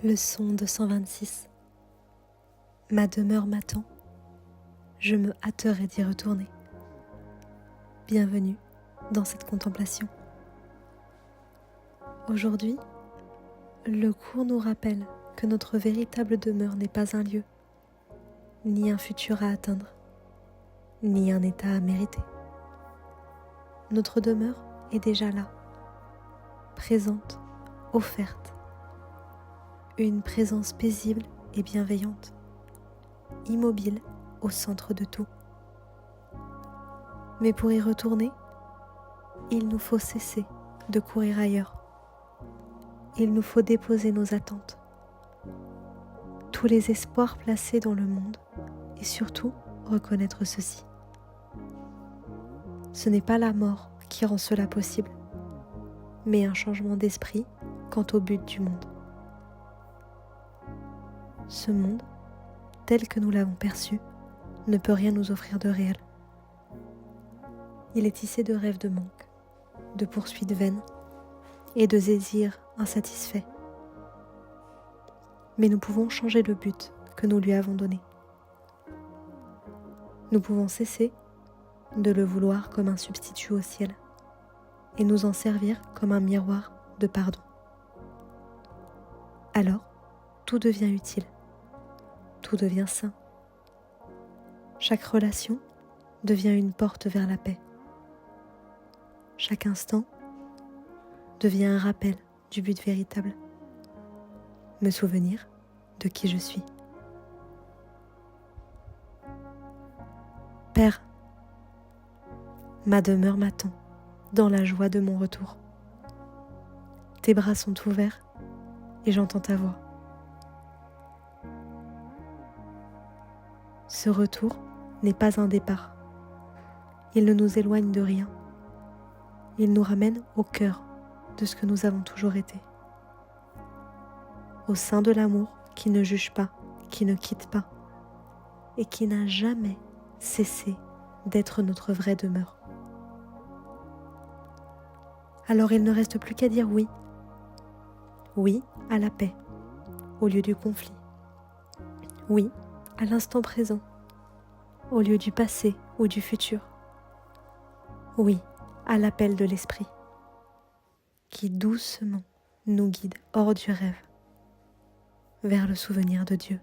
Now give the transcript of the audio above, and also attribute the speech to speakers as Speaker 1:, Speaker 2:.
Speaker 1: Leçon 226. Ma demeure m'attend, je me hâterai d'y retourner. Bienvenue dans cette contemplation. Aujourd'hui, le cours nous rappelle que notre véritable demeure n'est pas un lieu, ni un futur à atteindre, ni un état à mériter. Notre demeure est déjà là, présente, offerte. Une présence paisible et bienveillante, immobile au centre de tout. Mais pour y retourner, il nous faut cesser de courir ailleurs. Il nous faut déposer nos attentes, tous les espoirs placés dans le monde et surtout reconnaître ceci. Ce n'est pas la mort qui rend cela possible, mais un changement d'esprit quant au but du monde. Ce monde, tel que nous l'avons perçu, ne peut rien nous offrir de réel. Il est tissé de rêves de manque, de poursuites vaines et de désirs insatisfaits. Mais nous pouvons changer le but que nous lui avons donné. Nous pouvons cesser de le vouloir comme un substitut au ciel et nous en servir comme un miroir de pardon. Alors, tout devient utile, tout devient sain. Chaque relation devient une porte vers la paix. Chaque instant devient un rappel du but véritable. Me souvenir de qui je suis. Père, ma demeure m'attend dans la joie de mon retour. Tes bras sont ouverts et j'entends ta voix. Ce retour n'est pas un départ. Il ne nous éloigne de rien. Il nous ramène au cœur de ce que nous avons toujours été. Au sein de l'amour qui ne juge pas, qui ne quitte pas et qui n'a jamais cessé d'être notre vraie demeure. Alors il ne reste plus qu'à dire oui. Oui à la paix, au lieu du conflit. Oui à l'instant présent, au lieu du passé ou du futur. Oui à l'appel de l'esprit, qui doucement nous guide hors du rêve, vers le souvenir de Dieu.